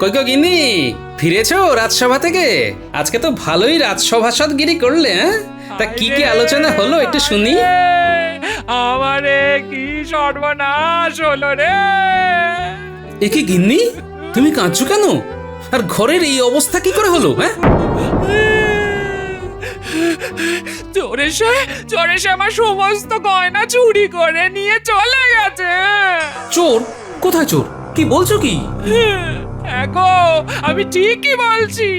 কই গো গিন্নি, ফিরেছো রাজসভা থেকে? আজকে তো ভালোই রাজসভাসদগিরি করলে, হ্যাঁ? তা কি কি আলোচনা হলো একটু শুনি। আমারে কি সর্বনাশ হলো রে। এ কি গিন্নি, তুমি কাঁদছো কেন? আর ঘরের এই অবস্থা কি করে হলো, হ্যাঁ? চোরে সে আমার সমস্ত গয়না চুরি করে নিয়ে চলে গেছে। চোর? কোথায় চোর? কি বলছো কি? গো, আমি ঠিকই বলছি।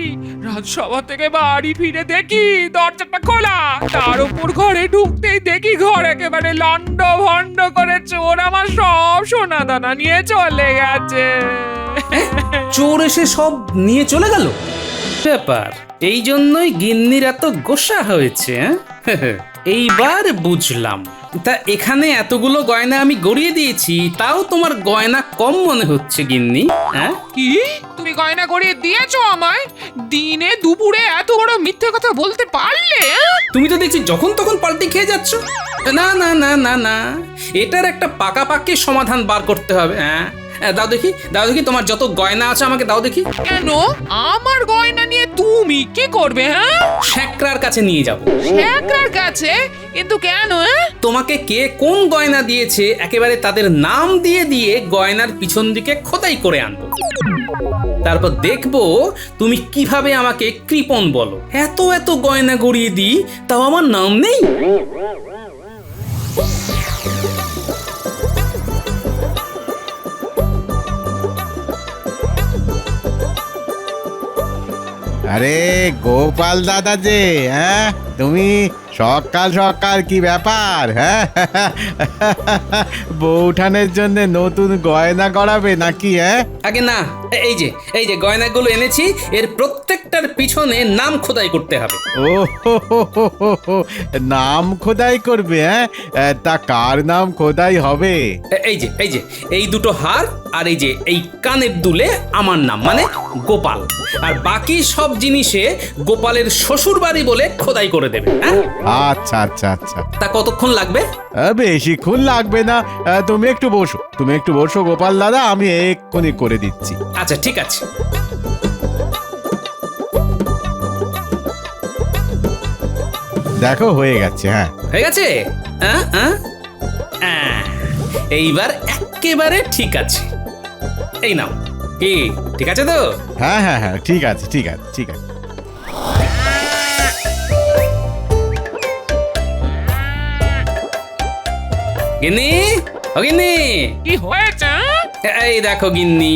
রাজসভা থেকে বাড়ি ফিরে দেখি দরজাটা খোলা, তার উপর ঘরে ঢুকতেই দেখি ঘর একেবারে লন্ড ভন্ড করে চোর আমার সব সোনা দানা নিয়ে চলে গেছে। চোর এসে সব নিয়ে চলে গেল? ব্যাপার, এই জন্যই গিন্নির এত গোসা হয়েছে, হ্যাঁ? এইবার বুঝলাম। তা এখানে এতগুলো গয়না আমি গড়িয়ে দিয়েছি, তাও তোমার গয়না কম মনে হচ্ছে গিন্নি, হ্যাঁ? কি, তুমি গয়না গড়িয়ে দিয়েছো আমায়? দিনে দুপুরে এত বড় মিথ্যে কথা বলতে পারলে? তুমি তো দেখছি যখন তখন পাল্টি খেয়ে যাচ্ছ। না না না না না, এটার একটা পাকাপাকি সমাধান বার করতে হবে, হ্যাঁ? দাও দেখি, দাও দেখি, তোমার যত গয়না আছে আমাকে দাও দেখি। কেন, আমার গয়না নিয়ে তুমি কি করবে? হ্যাঁ, শ্যাকরার কাছে নিয়ে যাব। শ্যাকরার কাছে? কিন্তু কেন? তোমাকে কে কোন গয়না দিয়েছে একেবারে তাদের নাম দিয়ে দিয়ে গয়নার পিছন দিকে খোদাই করে আনবো। তারপর দেখবো তুমি কিভাবে আমাকে কৃপণ বলো। এত এত গয়না গড়িয়ে দিই, তাও আমার নাম নেই। আরে গোপাল দাদা যে, হ্যাঁ তুমি সকাল সকাল কি ব্যাপার, হ্যাঁ? বউঠানের জন্য নতুন গয়না গড়াবে নাকি, হ্যাঁ? আগে না, এই যে গয়নাগুলো এনেছি, এর প্রত্যেকটার পিছনে নাম খোদাই করতে হবে। ও হো হো হো হো হো, নাম খোদাই করবে, হ্যাঁ? তা কার নাম খোদাই হবে? এই যে এই দুটো হার আর এই যে এই কানের দুলে আমার নাম, মানে গোপাল। আর বাকি সব জিনিসে গোপালের শ্বশুর বাড়ি বলে খোদাই করে দেবে, হ্যাঁ? আচ্ছা আচ্ছা আচ্ছা, তা কতক্ষণ লাগবে? বেশিক্ষণ লাগবে না। তুমি একটু বসো গোপাল দাদা, আমি এক্ষুনি করে দিচ্ছি। আচ্ছা ঠিক আছে। দেখো হয়ে গেছে, হ্যাঁ হয়ে গেছে? হ্যাঁ হ্যাঁ, এইবার একেবারে ঠিক আছে। এই নাও। কি ঠিক আছে তো? হ্যাঁ হ্যাঁ হ্যাঁ, ঠিক আছে ঠিক আছে ঠিক আছে। গিন্নি, ও গিন্নি, কি হয়েছে? এই দেখো গিন্নি,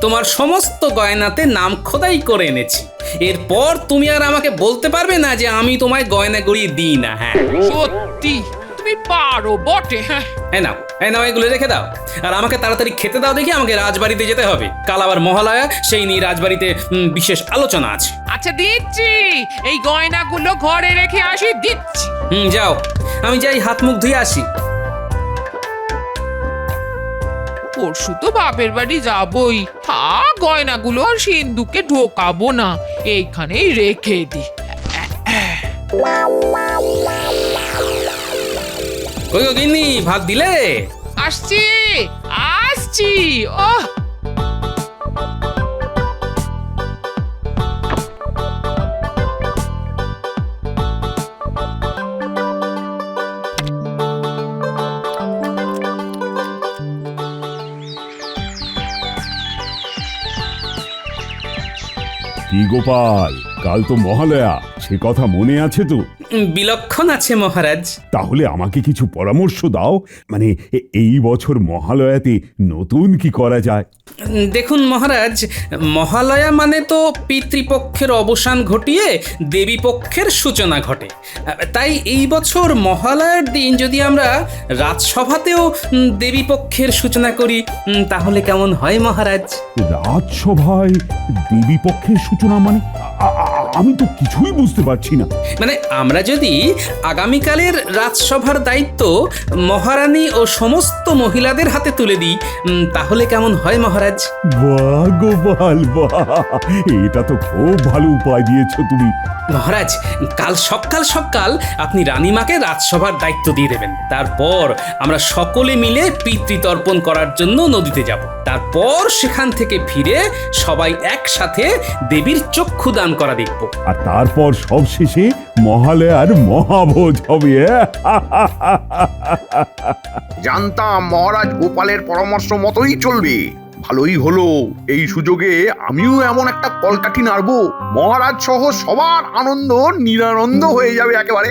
তোমার সমস্ত গয়নাতে নাম খোদাই করে এনেছি। এরপর তুমি আর আমাকে বলতে পারবে না যে আমি তোমায় গয়না গড়িয়ে দিই না, হ্যাঁ? সত্যি তুমি পারো বটে। হ্যাঁ, এই নাও, এগুলো রেখে দাও। আর আমাকে তাড়াতাড়ি খেতে দাও দেখি, আমাকে রাজবাড়িতে যেতে হবে। কাল আবার মহালয়া, সেই নিয়ে রাজবাড়িতে বিশেষ আলোচনা আছে। আচ্ছা দিচ্ছি, এই গয়নাগুলো ঘরে রেখে আসি, দিচ্ছি। যাও, আমি যাই হাত মুখ ধুয়ে আসি। পরশু তো বাপের বাড়ি যাবই, গয়নাগুলো আর সিন্ধুকে ঢোকাবো না, এইখানেই রেখে দি। কই গো গিন্নি, ভাত দিলে? আসছি আসছি। ওহ, কি গোপাল, কাল তো মহালয়া, সে কথা মনে আছে তো? বিলক্ষণ আছে মহারাজ। তাহলে আমাকে কিছু পরামর্শ দাও, মানে এই বছর মহালয়াতে নতুন কি করা যায়? দেখুন মহারাজ, মহালয়া মানে তো পিতৃপক্ষের অবসান ঘটিয়ে দেবী পক্ষের সূচনা ঘটে। তাই এই বছর মহালয়ার দিন যদি আমরা রাজসভাতেও দেবী পক্ষের সূচনা করি, তাহলে কেমন হয় মহারাজ? রাজসভায় দেবী পক্ষের সূচনা মানে আমি তো কিছুই বুঝতে পারছি না। মানে আমরা যদি আগামীকালের রাজসভার দায়িত্ব মহারানী ও সমস্ত মহিলাদের হাতে তুলে দিই, তাহলে কেমন হয় মহারাজ? বাহ গোপাল বাহ, এটা তো খুব ভালো উপায় দিয়েছো তুমি। মহারাজ, কাল সকাল সকাল আপনি রানীমাকে রাজসভার দায়িত্ব দিয়ে দেবেন। তারপর আমরা সকলে মিলে পিতৃতর্পণ করার জন্য নদীতে যাব। তারপর সেখান থেকে ফিরে সবাই একসাথে দেবীর চক্ষু দান করা দেখব। আর তারপর সবশেষে মহালয়ার মহাভোজ হবে। জানতাম মহারাজ গোপালের পরামর্শ মতোই চলবে। ভালোই হলো, এই সুযোগে আমিও এমন একটা কলকাঠি নাড়বো, মহারাজ সহ সবার আনন্দ নিরানন্দ হয়ে যাবে একেবারে।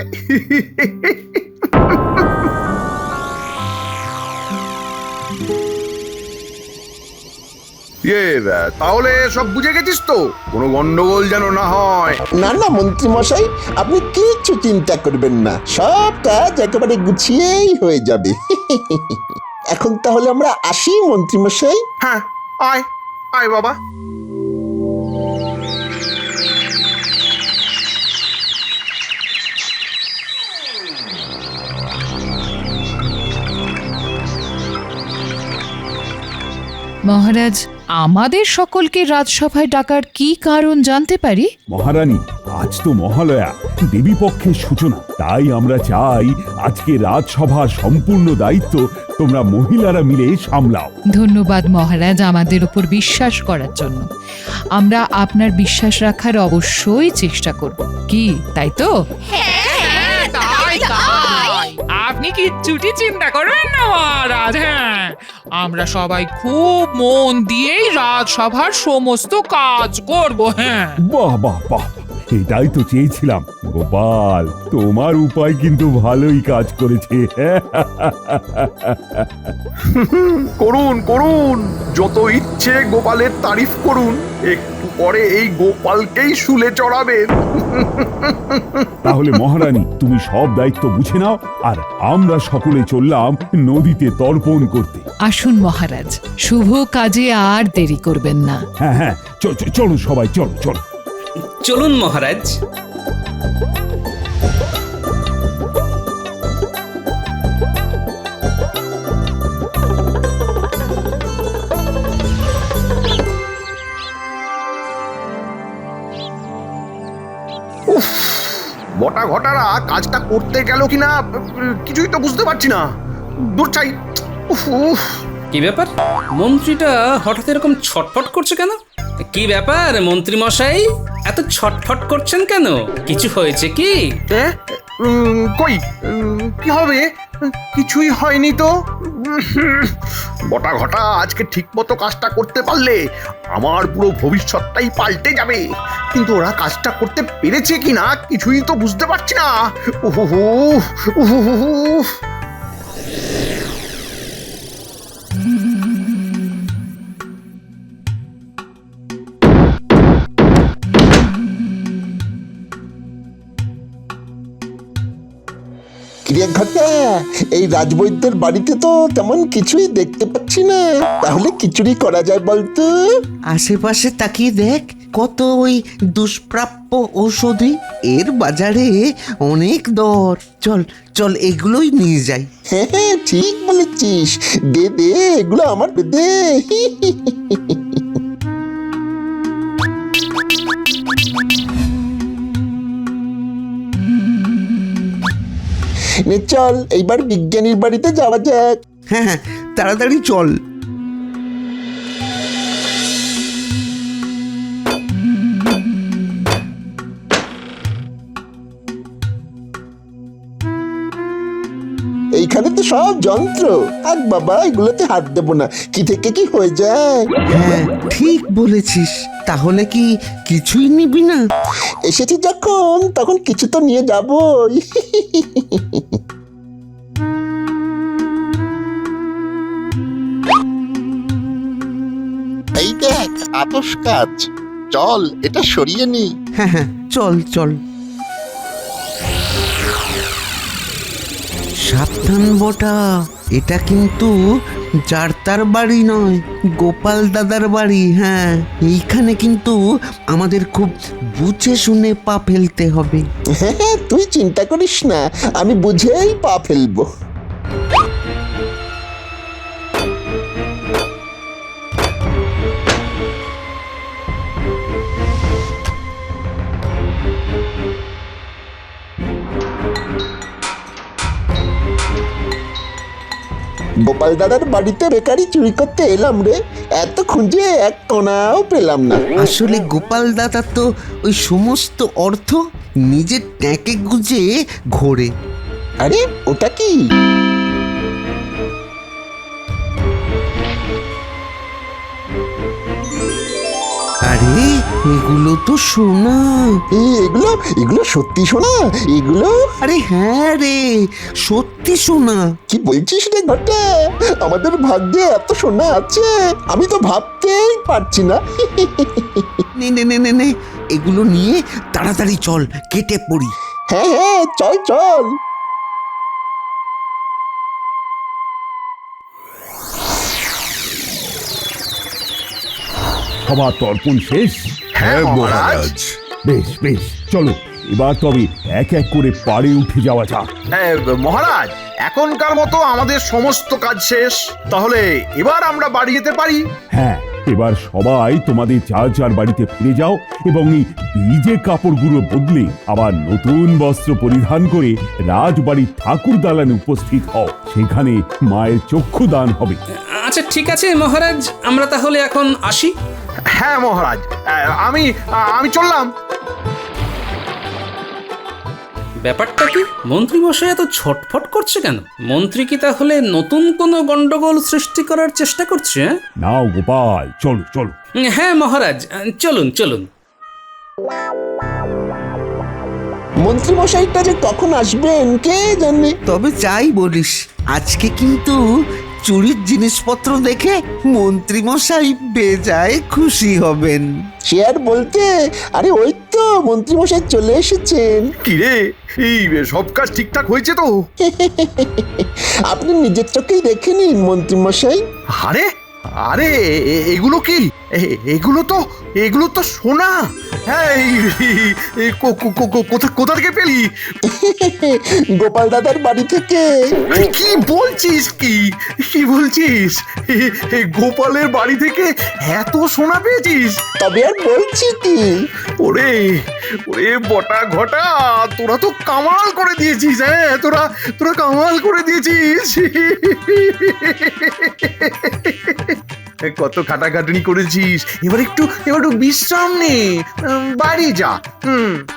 তাহলে সব বুঝে গেছিস তো? কোনো গন্ডগোল যেন না হয়। না না মন্ত্রী মশাই, আপনি কিচ্ছু চিন্তা করবেন না, সব কাজ একেবারে গুছিয়েই হয়ে যাবে। এখন তাহলে আমরা আসি মন্ত্রী মশাই। হ্যাঁ, আয় আয় বাবা। মহারাজ, আমাদের সকলকে রাজসভায় ডাকার কি কারণ জানতে পারি? মহারানী, আজ তো মহালয়া, দেবী পক্ষের সূচনা। তাই আমরা চাই আজকে রাজসভার সম্পূর্ণ দায়িত্ব তোমরা মহিলারা মিলে সামলাও। ধন্যবাদ মহারাজ আমাদের উপর বিশ্বাস করার জন্য। আমরা আপনার বিশ্বাস রাখার অবশ্যই চেষ্টা করব। কি তাই তো? তাই তাই, আপনি কি ছুটি চিন্তা করবেন না মহারাজ। হ্যাঁ, আমরা সবাই খুব মন দিয়েই রাজসভার সমস্ত কাজ করব। হ্যাঁ, বাহ বাহ বাহ, এটাই তো চেয়েছিলাম। গোপাল, তোমার উপায় কিন্তু ভালোই কাজ করেছে। করুন করুন, যত ইচ্ছে গোপালের তারিফ করুন। একটু পরে এই গোপালকেই শুলে চড়াবেন। তাহলে মহারানী, তুমি সব দায়িত্ব বুঝে নাও, আর আমরা সকলে চললাম নদীতে তর্পণ করতে। আসুন মহারাজ, শুভ কাজে আর দেরি করবেন না। হ্যাঁ হ্যাঁ, চলো সবাই, চলো চলো। চলুন মহারাজ। বটা ঘটারা কাজটা করতে গেল কিনা কিছুই তো বুঝতে পারছি না। দূর চাই। কি ব্যাপার, মন্ত্রীটা হঠাৎ এরকম ছটফট করছে কেন? কি ব্যাপার মন্ত্রী মশাই, এত ছটফট করছেন কেন? কিছু হয়েছে কি? কই, কি হবে? কিছুই হয়নি তো। বটা ঘটা আজকে ঠিক মতো কাজটা করতে পারলে আমার পুরো ভবিষ্যৎটাই পাল্টে যাবে। কিন্তু ওরা কাজটা করতে পেরেছে কিনা কিছুই তো বুঝতে পারছি না। ক্রিয়া ঘটা, এই রাজবৈদ্যের বাড়িতে তো তেমন কিছুই দেখতে পাচ্ছি না, তাহলে খিচুড়ি করা যায় বলতো? আশেপাশে তাকিয়ে দেখ, কত ওই দুষ্প্রাপ্য ঔষধি, এর বাজারে অনেক দর। চল চল, এগুলোই নিয়ে যাই। হ্যাঁ হ্যাঁ, ঠিক বলেছিস, দে দে এগুলো আমার দে। নে চল, এইবার বিজ্ঞানীর বাড়িতে যাওয়া যাক। হ্যাঁ হ্যাঁ, তাড়াতাড়ি চল। এইখানে তো সব যন্ত্র, আর বাবা এগুলোতে হাত দেবো না, কি থেকে কি হয়ে যায়। হ্যাঁ ঠিক বলেছিস, তাহলে কি কিছুই নিবি না? এসেছি যখন, তখন কিছু তো নিয়ে যাবই। এই দেখ আতস কাজ, চল এটা সরিয়ে নি। হ্যাঁ হ্যাঁ, চল চল। সাবধান বটা, এটা কিন্তু যার তার বাড়ি নয়, গোপাল দাদার বাড়ি। হ্যাঁ, এইখানে কিন্তু আমাদের খুব বুঝে শুনে পা ফেলতে হবে। হ্যাঁ, তুই চিন্তা করিস না, আমি বুঝেই পা ফেলবো। গোপাল দাদার বাড়িতে বেকারি চুরি করতে এলাম রে, এত খুঁজে এক কণাও পেলাম না। আসলে গোপাল দাদা তো ওই সমস্ত অর্থ নিজের ট্যাঁকে গুজে ঘোরে। আরে ওটা কি? আরে এগুলো তো সোনা। এগুলো এগুলো সত্যি শোনা? এগুলো আরে হ্যাঁ রে, সত্যি সোনা। কি বলছিস রে ঘটা? আমাদের ভাগ্যে এত সোনা আছে, আমি তো ভাবতেই পারছি না। নে নে নে নে নে, এগুলো নিয়ে তাড়াতাড়ি চল, কেটে পড়ি। হ্যাঁ হ্যাঁ, চল চল। সবার তর্পণ শেষ? হ্যাঁ মহারাজ। বেশ বেশ, চলো এবার তবে এক এক করে পাড়ে উঠে যাওয়া যাক। মহারাজ, এখনকার মতো আমাদের সমস্ত কাজ শেষ, তাহলে এবার আমরা বাড়ি যেতে পারি। হ্যাঁ, এবার সবাই তোমাদের যার যার বাড়িতে ফিরে যাও এবং এই ভিজে কাপড়গুলো বদলে আবার নতুন বস্ত্র পরিধান করে রাজবাড়ির ঠাকুর দালানে উপস্থিত হও। সেখানে মায়ের চক্ষুদান হবে। আচ্ছা ঠিক আছে মহারাজ, আমরা তাহলে এখন আসি। হ্যাঁ মহারাজ, আমি আমি চললাম। ব্যাপারটা কি? মন্ত্রী মশাই এত ছটফট করছে কেন? মন্ত্রী কি তাহলে নতুন কোনো গন্ডগোল সৃষ্টি করার চেষ্টা করছে? নাও গোপাল, চলো চলো। হ্যাঁ মহারাজ, চলুন চলুন। মন্ত্রী মশাইটা যে কখন আসবেন কে জানে। তবে যাই বলিস, আজকে কিন্তু চুরির জিনিসপত্র দেখে মন্ত্রী মশাই বেজায় খুশি হবেন। সে আর বলতে, আরে ওই তো মন্ত্রী মশাই চলে এসেছেন। কি রে, এই সব কাজ ঠিকঠাক হয়েছে তো? আপনি নিজের চোখেই দেখে নিন মন্ত্রী মশাই। আরে আরে এগুলো কি? এগুলো তো সোনা। হ্যাঁ, কোথা থেকে পেলি? গোপাল দাদার বাড়ি থেকে। কি বলছিস? কি বলছিস? গোপালের বাড়ি থেকে এত সোনা পেয়েছিস? তবে আর বলছি কি। ওরে ওরে বটা ঘটা, তোরা তো কামাল করে দিয়েছিস। হ্যাঁ, তোরা কামাল করে দিয়েছিস। কত খাটাখাটনি করেছিস, এবার একটু বিশ্রাম নে, বাড়ি যা।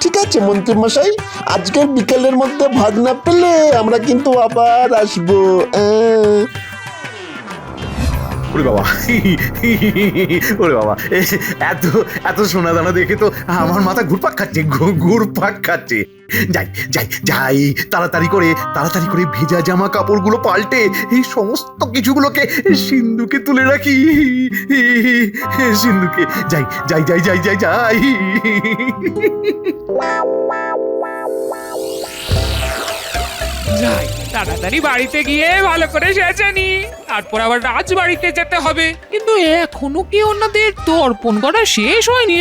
ঠিক আছে মন্ত্রী মশাই, আজকের বিকেলের মধ্যে ভাগ না পেলে আমরা কিন্তু আবার আসবো। ওরে বাবা, ওরে বাবা, এত সোনা দানা দেখে তো আমার মাথা ঘুরপাক খাচ্ছে। যাই তাড়াতাড়ি করে ভেজা জামা কাপড়গুলো পাল্টে এই সমস্ত কিছুগুলোকে সিন্ধুকে তুলে রাখি। সিন্ধুকে যাই। যাই, তাড়াতাড়ি বাড়িতে গিয়ে ভালো করে সেজে নি, তারপর আবার রাজবাড়িতে যেতে হবে। কিন্তু এখনো কি ওনাদের তর্পণ করা শেষ হয়নি?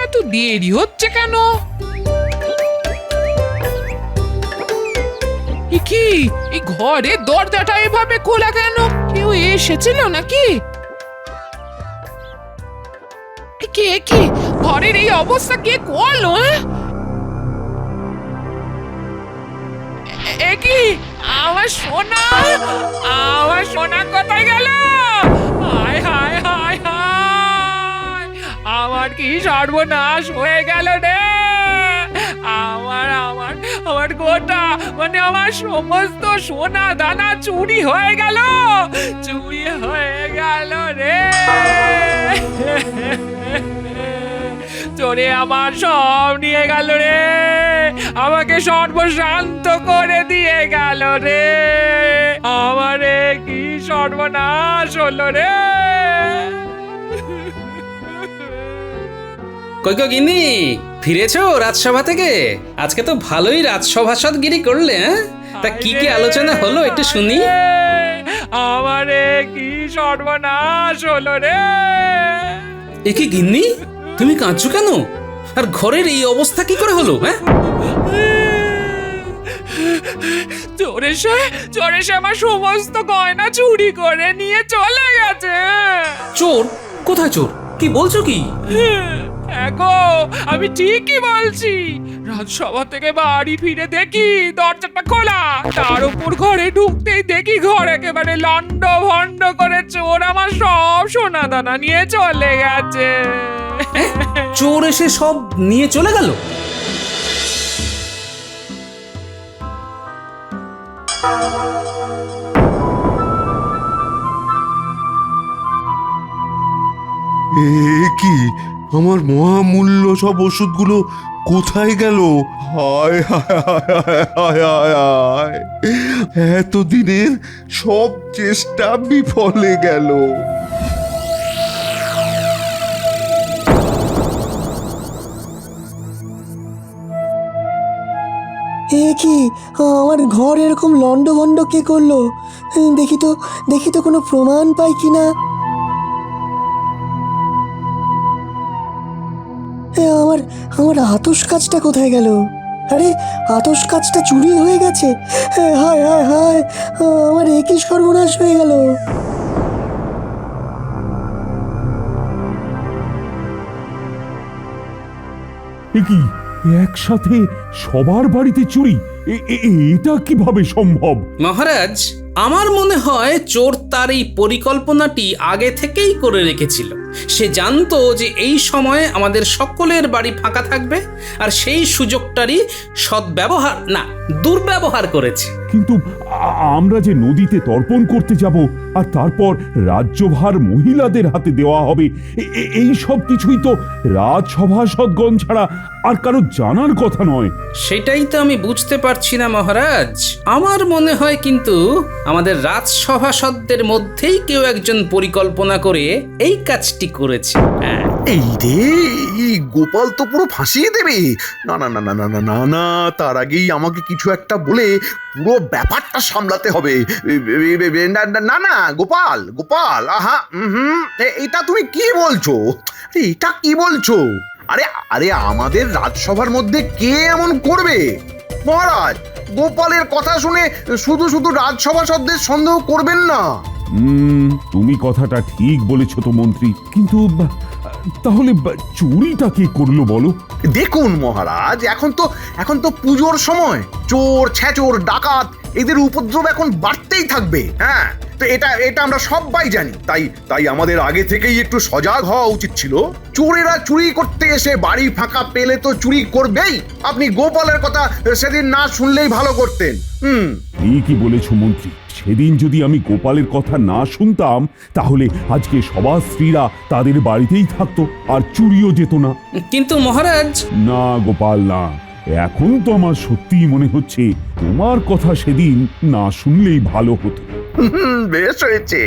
এত দেরি হচ্ছে কেন? কি এই ঘরের দরজাটা এভাবে খোলা কেন? কেউ এসেছিল নাকি? কে ঘরের এই অবস্থা কে করলো? কি আমার সোনা কোথায় গেল? হায় হায় হায় হায়, আমার কি সর্বনাশ হয়ে গেল রে। আমার গোটা আমার সমস্ত সোনা দানা চুরি হয়ে গেল রে। চোরে আমার সব নিয়ে গেল রে, আমাকে সর্বশান্ত করে দিয়ে গেল রে। আমারে কি সর্বনাশ হলো রে। কই গো গিন্নি, ফিরেছো রাজসভা থেকে? আজকে তো ভালোই রাজসভাসদগিরি করলে। তা কি আলোচনা হলো একটু শুনি। আমারে কি সর্বনাশ হলো রে। এ কি গিন্নি, তুমি কাঁদছো কেন? আর ঘরের এই অবস্থা কি করে হলো? হ্যাঁ, চোর এসে আমার সমস্ত গয়না চুরি করে নিয়ে চলে গেছে। চোর? কোথায় চোর? কি বলছো কি? এগো, আমি ঠিকই বলছি। রাজসভা থেকে বাড়ি ফিরে দেখি দরজাটা খোলা, তার উপর ঘরে ঢুকতেই দেখি ঘর একেবারে লন্ড ভন্ড করে চোর আমার সব সোনা দানা নিয়ে চলে গেছে। চোর এসে সব নিয়ে চলে গেল? এ কি, আমার মহামূল্য সব ওষুধগুলো কোথায় গেল? হায় হায় হায় হায় হায় হায়, এতদিনের সব চেষ্টা বিফলে গেল। এ কি, আমার ঘর এরকম লন্ডভন্ড কে করলো? দেখি তো কোনো প্রমাণ পাই কিনা। আমার আতস কাজটা কোথায় গেল? আরে, আতস কাজটা চুরি হয়ে গেছে। হায় হায় হায়, আমার এ কি সর্বনাশ হয়ে গেল। এ কি, একসাথে সবার বাড়িতে চুরি? এটা কিভাবে সম্ভব? মহারাজ, আমার মনে হয় চোর তার এই পরিকল্পনাটি আগে থেকেই করে রেখেছিল। সে জানতো যে এই সময়ে আমাদের সকলের বাড়ি ফাঁকা থাকবে, আর সেই সুযোগটারই সদ্ব্যবহার না, দুর্ব্যবহার করেছে। কিন্তু আমরা যে নদীতে তর্পণ করতে যাব, আর তারপর রাজ্যভার মহিলাদের হাতে দেওয়া হবে, এই সব কিছুই তো রাজসভাসদগণ ছাড়া আর কারো জানার কথা নয়। সেটাই তো আমি বুঝতে পারছি না মহারাজ। আমার মনে হয় কিন্তু আমাদের রাজসভাসদদের মধ্যেই কেউ একজন পরিকল্পনা করে এই কাজটি করেছে। হ্যাঁ, এই রে, এই গোপাল তো পুরো ফাঁসিয়ে দেবে। না না না না না না না না, তার আগেই আমাকে কিছু একটা বলে পুরো ব্যাপারটা সামলাতে হবে। না না গোপাল, গোপাল, আহা, এটা তুমি কি বলছো? এটা কি বলছো? আরে আরে, আমাদের রাজসভার মধ্যে কে এমন করবে? মহারাজ, গোপালের কথা শুনে শুধু শুধু রাজসভাসদদের সন্দেহ করবেন না। তুমি কথাটা ঠিক বলেছ তো মন্ত্রী, কিন্তু তাহলে চুরিটা কে করলো বলো? দেখুন মহারাজ, এখন তো পুজোর সময়। চোর, ছেচোর, ডাকাত এদের উপদ্রব এখন বাড়তেই থাকবে। হ্যাঁ, তো এটা আমরা সবাই জানি। তাই আমাদের আগে থেকেই একটু সজাগ হওয়া উচিত ছিল। চোরেরা চুরি করতে এসে বাড়ি ফাঁকা পেলে তো চুরি করবেই। আপনি গোপালের কথা সেদিন না শুনলেই ভালো করতেন। ঠিকই বলেছ মন্ত্রী, সেদিন যদি আমি গোপালের কথা না শুনতাম, তাহলে আজকে সবার স্ত্রীরা তাদের বাড়িতেই থাকতো, আর চুরিও যেত না। কিন্তু মহারাজ, না গোপাল, না, এখন তো আমার সত্যিই মনে হচ্ছে তোমার কথা সেদিন না শুনলেই ভালো হতো। বেশ হয়েছে,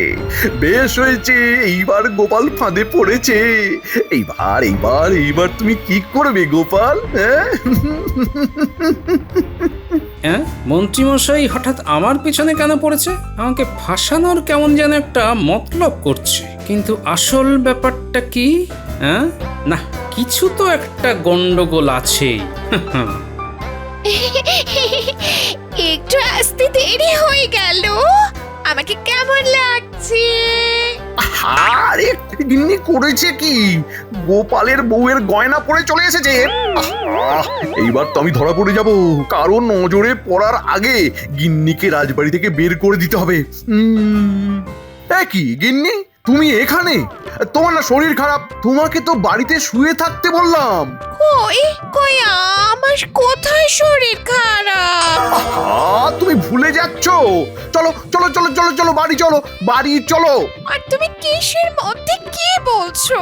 বেশ হয়েছে, এইবার গোপাল ফাঁদে পড়েছে। এইবার তুমি কি করবে গোপাল? হ্যাঁ, মন্ত্রীমশাই হঠাৎ আমার পিছনে কেন পড়েছে? আমাকে ফাঁসানোর কেমন যেন একটা মতলব করছে, কিন্তু আসল ব্যাপারটা কি? হ্যাঁ, না, কিছু তো একটা গন্ডগোল আছেই। একটু আসতে দেরি হয়ে গেল। আমাকে কেমন লাগছে? আরে গিন্নি করেছে কি? গোপালের বউয়ের গয়না পরে চলে এসেছে। এইবার তো আমি ধরা পড়ে যাব, কারণ নজরে পড়ার আগে গিন্নিকে রাজবাড়ি থেকে বের করে দিতে হবে। কি গিন্নি, তুমি এখানে? তোমার না শরীর খারাপ? তোমাকে তো বাড়িতে শুয়ে থাকতে বললাম। কই কই, আমার কোথায় শরীর খারাপ? তুমি ভুলে যাচ্ছ। চলো চলো চলো চলো চলো, বাড়ি চলো। আর তুমি কিসের মধ্যে কি বলছো?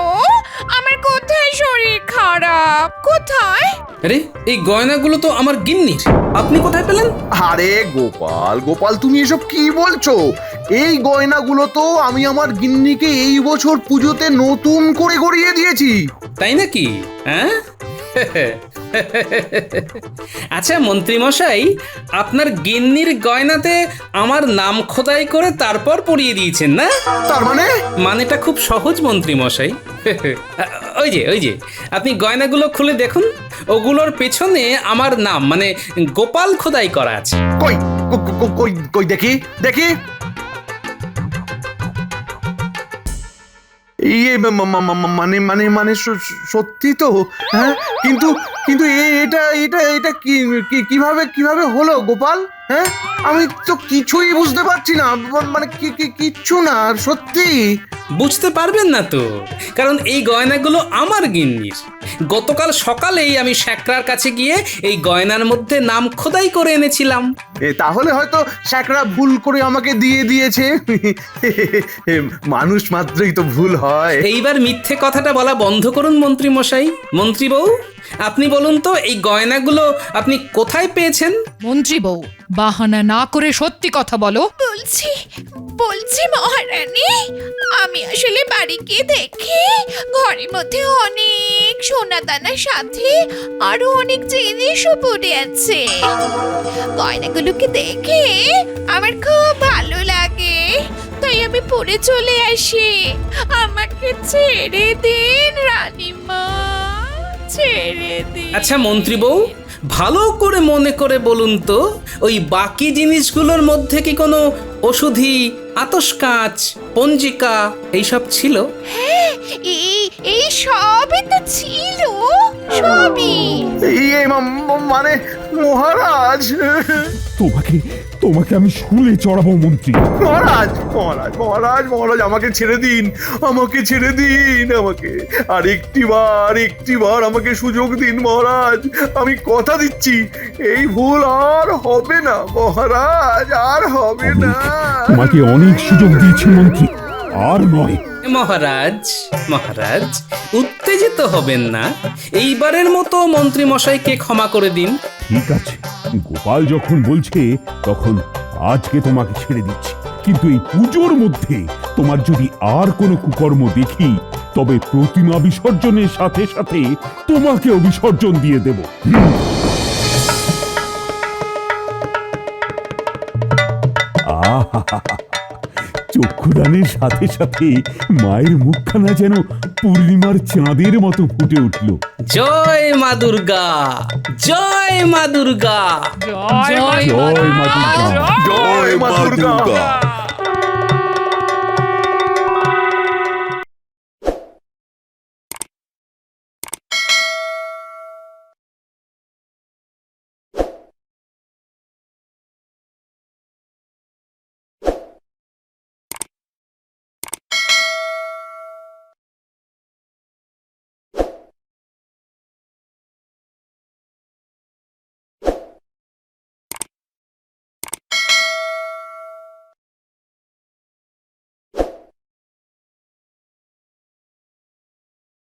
আমার কোথায় শরীর খারাপ? কোথায়? আরে, এই গয়নাগুলো তো আমার গিন্নির। আপনি কোথায় পেলেন? আরে গোপাল, তুমি এসব কি বলছো? এই গয়নাগুলো তো আমি আমার গিন্নিকে এই বছর পুজোতে নতুন করে গড়িয়ে দিয়েছি। তাই নাকি? হ্যাঁ, আচ্ছা মন্ত্রী মশাই, আপনার গিন্নির গয়নাতে আমার নাম খোদাই করে তারপর পরিয়ে দিয়েছেন না? তার মানে মানেটা খুব সহজ মন্ত্রী মশাই। ওই যে আপনি গয়নাগুলো খুলে দেখুন, ওগুলোর পেছনে আমার নাম মানে গোপাল খোদাই করা আছে। কই কই কই দেখি দেখি। ইয়ে মানে মানে মানে সত্যি তো, হ্যাঁ? কিন্তু কিন্তু এটা এটা এটা কিভাবে কিভাবে হলো গোপাল? হ্যাঁ, আমি তো কিছুই বুঝতে পারছি না, মানে কিচ্ছু না সত্যি। বুঝতে পারবেন না তো, কারণ এই গয়নাগুলো আমার গিন্নির। গতকাল সকালেই আমি শ্যাকরার কাছে গিয়ে এই গয়নার মধ্যে নাম খোদাই করে এনেছিলাম। তাহলে হয়তো শ্যাকরা ভুল করে আমাকে দিয়ে দিয়েছে। মানুষ মাত্রই তো ভুল হয়। এইবার মিথ্যে কথাটা বলা বন্ধ করুন মন্ত্রী মশাই। মন্ত্রী বউ, আপনি বলুন তো এই গয়নাগুলো আপনি কোথায় পেয়েছেন? মন্ত্রী বউ, বাহানা না করে সত্যি কথা বলো। বলছি বলছি মহারানী, আমি আসলে বাড়ি গিয়ে দেখি ঘরের মধ্যে অনেক সোনা দানার সাথে আরো অনেক জিনিসও পড়ে আছে। গয়নাগুলোকে দেখে আমার খুব ভালো লাগে, তাই আমি পরে চলে আসি। আমাকে ছেড়ে দিন রানীমা, ছেড়ে দিন। আচ্ছা মন্ত্রী বউ, ভালো করে মনে করে বলুন তো, ওই বাকি জিনিসগুলোর মধ্যে কি কোনো ওষুধি, আতস কাঁচ, পঞ্জিকা এইসব ছিল? হ্যাঁ, এই সবই তো ছিল, সবই। ইয়ে মানে মহারাজ, তোমাকে তোমাকে আমি শুলে চড়াবো মন্ত্রী। মহারাজ মহারাজ মহারাজ মহারাজ আমাকে ছেড়ে দিন, আমাকে ছেড়ে দিন, আমাকে আর একটিবার আমাকে সুযোগ দিন মহারাজ। আমি কথা দিচ্ছি এই ভুল আর হবে না মহারাজ, আর হবে না। তোমাকে অনেক সুযোগ দিয়েছি মন্ত্রী, আর নয়। মহারাজ মহারাজ, উত্তেজিত হবেন না। এইবারের মতো মন্ত্রী মশাইকে ক্ষমা করে দিন। ঠিক আছে, গোপাল যখন বলছে তখন আজকে তোমাকে ছেড়ে দিচ্ছি, কিন্তু এই পুজোর মধ্যে তোমার যদি আর কোনো কুকর্ম দেখি তবে প্রতিমা বিসর্জনের সাথে সাথে তোমাকেও বিসর্জন দিয়ে দেব। আহা, চক্ষুদানের সাথে সাথে মায়ের মুখখানা যেন পূর্ণিমার চাঁদের মতো ফুটে উঠল। জয় মা দুর্গা, জয় মা দুর্গা। জয় জয় মা দুর্গা। জয় মা দুর্গা।